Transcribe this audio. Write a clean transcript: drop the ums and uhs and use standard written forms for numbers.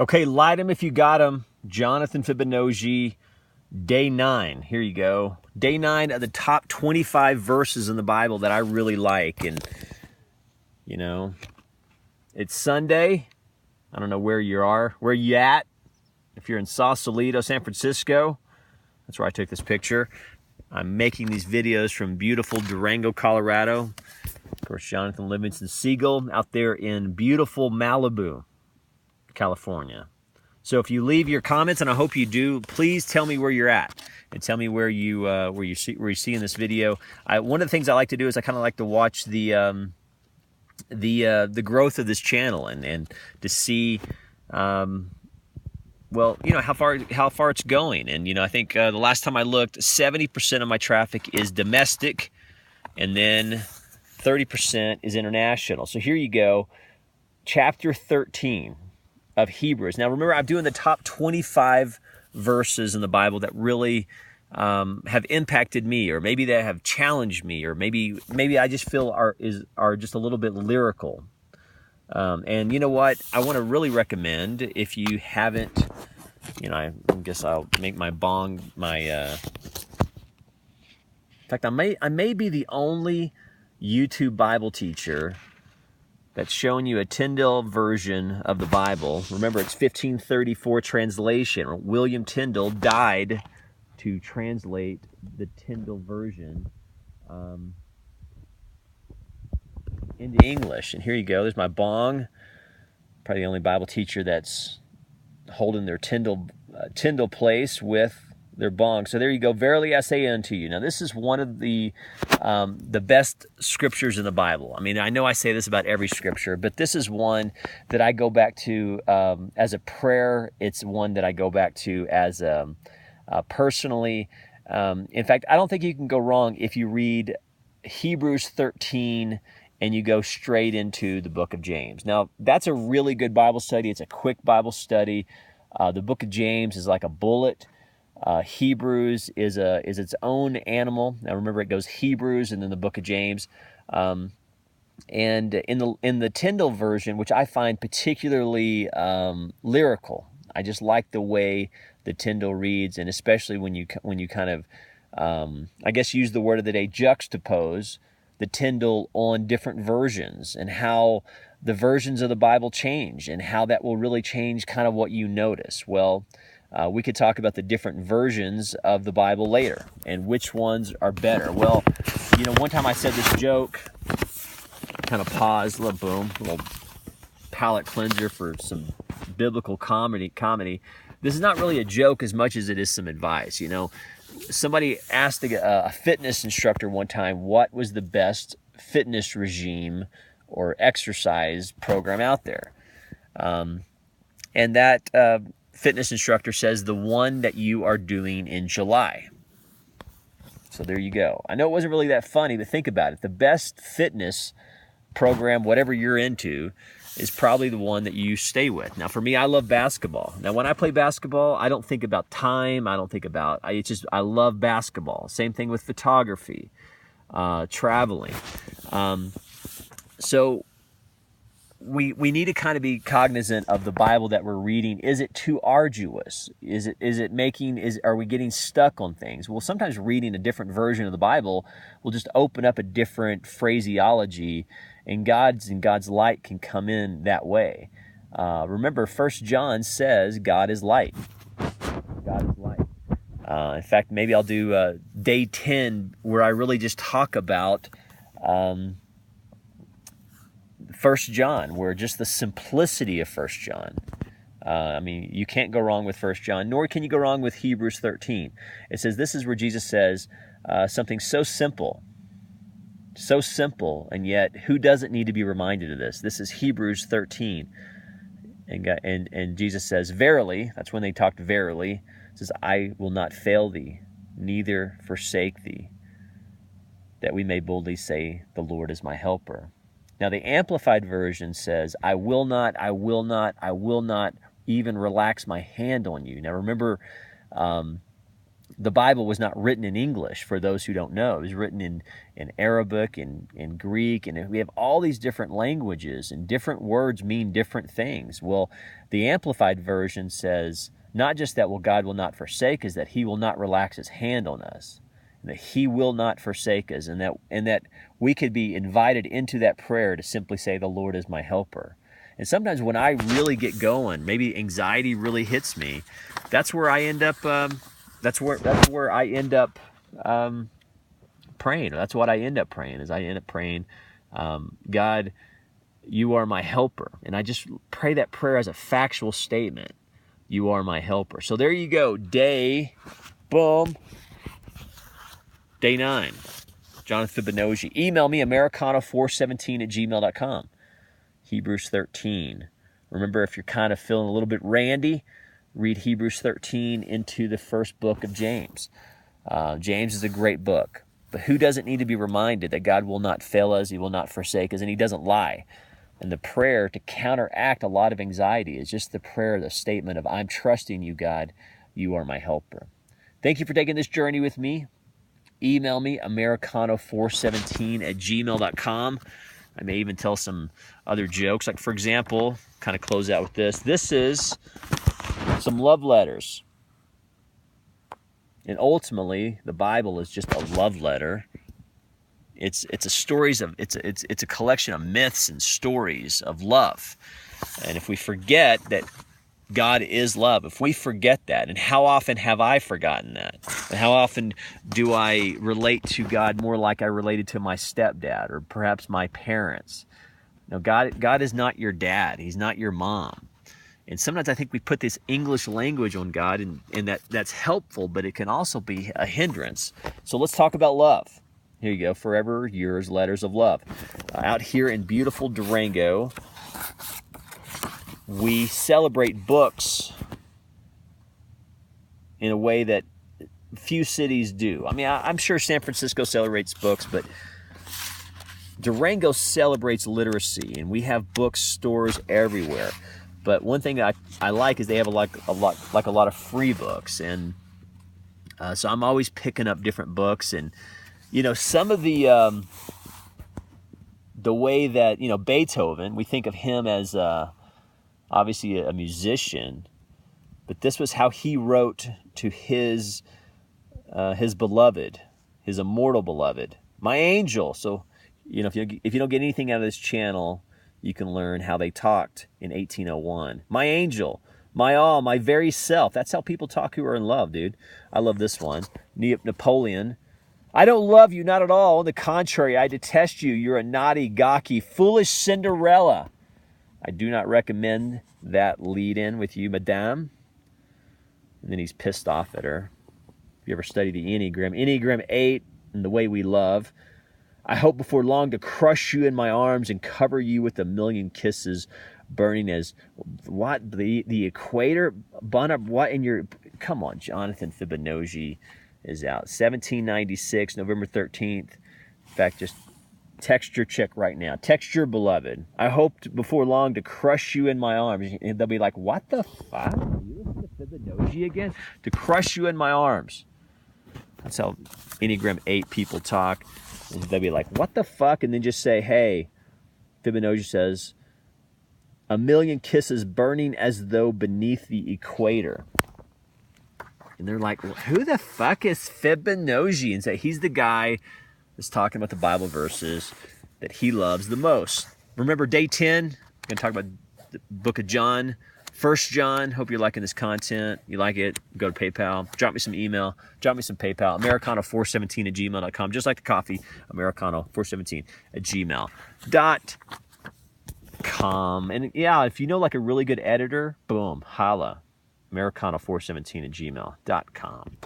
Okay, light him if you got him. Jonathan Fibonojji, day 9. Here you go. Day 9 of the top 25 verses in the Bible that I really like. And, you know, it's Sunday. I don't know where you are. Where you at? If you're in Sausalito, San Francisco, that's where I took this picture. I'm making these videos from beautiful Durango, Colorado. Of course, Jonathan Livingston Seagull out there in beautiful Malibu, California. So if you leave your comments, and I hope you do, please tell me where you're at and tell me where you see in this video. One of the things I like to do is I kind of like to watch the growth of this channel and to see well, you know, how far it's going. And you know, I think the last time I looked, 70% of my traffic is domestic, and then 30% is international. So here you go, chapter 13 of Hebrews. Now remember, I'm doing the top 25 verses in the Bible that really have impacted me, or maybe that have challenged me, or maybe I just feel are just a little bit lyrical. And you know what? I want to really recommend, if you haven't, you know, I guess I'll make my bong my. In fact, I may be the only YouTube Bible teacher that's showing you a Tyndale version of the Bible. Remember, it's 1534 translation. William Tyndale died to translate the Tyndale version into English. And here you go. There's my bong. Probably the only Bible teacher that's holding their Tyndale place with their bong. So there you go. Verily I say unto you. Now this is one of the best scriptures in the Bible. I mean, I know I say this about every scripture, but this is one that I go back to as a prayer. It's one that I go back to as personally. In fact, I don't think you can go wrong if you read Hebrews 13 and you go straight into the book of James. Now, that's a really good Bible study. It's a quick Bible study. The book of James is like a bullet. Hebrews is its own animal. Now, remember, it goes Hebrews and then the book of James. And in the Tyndale version, which I find particularly lyrical, I just like the way the Tyndale reads, and especially when you kind of, I guess, use the word of the day, juxtapose the Tyndale on different versions, and how the versions of the Bible change, and how that will really change kind of what you notice. Well, we could talk about the different versions of the Bible later and which ones are better. Well, you know, one time I said this joke, kind of paused, a little palate cleanser for some biblical comedy. This is not really a joke as much as it is some advice. You know, somebody asked a fitness instructor one time what was the best fitness regime or exercise program out there. And that fitness instructor says the one that you are doing in July. So there you go. I know it wasn't really that funny, but think about it. The best fitness program, whatever you're into, is probably the one that you stay with. Now, for me, I love basketball. Now, when I play basketball, I don't think about time. I don't think about, I love basketball. Same thing with photography, traveling. So we need to kind of be cognizant of the Bible that we're reading. Is it too arduous? Are we getting stuck on things? Well, sometimes reading a different version of the Bible will just open up a different phraseology, and God's light can come in that way. Remember, 1 John says God is light. God is light. In fact, maybe I'll do day 10 where I really just talk about 1 John, where just the simplicity of 1 John. I mean, you can't go wrong with 1 John, nor can you go wrong with Hebrews 13. It says, this is where Jesus says something so simple, and yet who doesn't need to be reminded of this? This is Hebrews 13. And Jesus says, verily, that's when they talked verily, says, I will not fail thee, neither forsake thee, that we may boldly say, the Lord is my helper. Now, the Amplified Version says, I will not even relax my hand on you. Now, remember, the Bible was not written in English, for those who don't know. It was written in Arabic, in Greek, and we have all these different languages, and different words mean different things. Well, the Amplified Version says, not just that, well, God will not forsake us, that he will not relax his hand on us, and that he will not forsake us, and that we could be invited into that prayer to simply say, the Lord is my helper. And sometimes when I really get going, maybe anxiety really hits me, that's where I end up That's where I end up praying. That's what I end up praying. Is I end up praying, God, you are my helper, and I just pray that prayer as a factual statement. You are my helper. So there you go. Day 9. Jonathan Fibonojji. Email me americano417@gmail.com. Hebrews 13. Remember, if you're kind of feeling a little bit randy, read Hebrews 13 into the first book of James. James is a great book. But who doesn't need to be reminded that God will not fail us, he will not forsake us, and he doesn't lie? And the prayer to counteract a lot of anxiety is just the prayer, the statement of, I'm trusting you, God. You are my helper. Thank you for taking this journey with me. Email me, americano417@gmail.com. I may even tell some other jokes. Like, for example, kind of close out with this. This is some love letters. And ultimately, the Bible is just a love letter. It's a collection of myths and stories of love. And if we forget that God is love, if we forget that, and how often have I forgotten that? And how often do I relate to God more like I related to my stepdad or perhaps my parents? No, God is not your dad. He's not your mom. And sometimes I think we put this English language on God, and that's helpful, but it can also be a hindrance. So let's talk about love. Here you go, Forever Yours, Letters of Love. Out here in beautiful Durango, we celebrate books in a way that few cities do. I mean, I'm sure San Francisco celebrates books, but Durango celebrates literacy, and we have bookstores everywhere. But one thing that I like is they have a lot of free books, and so I'm always picking up different books. And some of the way that Beethoven, we think of him as obviously a musician, but this was how he wrote to his beloved, his immortal beloved, my angel. So if you don't get anything out of this channel, you can learn how they talked in 1801. My angel, my all, my very self. That's how people talk who are in love, dude. I love this one. Napoleon. I don't love you, not at all. On the contrary, I detest you. You're a naughty, gawky, foolish Cinderella. I do not recommend that lead-in with you, madame. And then he's pissed off at her. If you ever study the Enneagram 8 and the way we love, I hope before long to crush you in my arms and cover you with 1,000,000 kisses, burning as what the equator, bun up what in your. Come on, Jonathan Fibonojji is out. 1796, November 13th. In fact, just text your chick right now. Text your beloved. I hope before long to crush you in my arms. And they'll be like, what the fuck? Are you listening to Fibonojji again? To crush you in my arms. That's how Enneagram 8 people talk. And they'll be like, what the fuck? And then just say, hey, Fibonacci says, 1,000,000 kisses burning as though beneath the equator. And they're like, well, who the fuck is Fibonacci? And say, he's the guy that's talking about the Bible verses that he loves the most. Remember, day 10, we're going to talk about the book of John. 1 John, hope you're liking this content. You like it, go to PayPal. Drop me some email. Drop me some PayPal. Americano417@gmail.com. Just like the coffee, Americano417@gmail.com. And yeah, if you know like a really good editor, boom, holla. Americano417@gmail.com.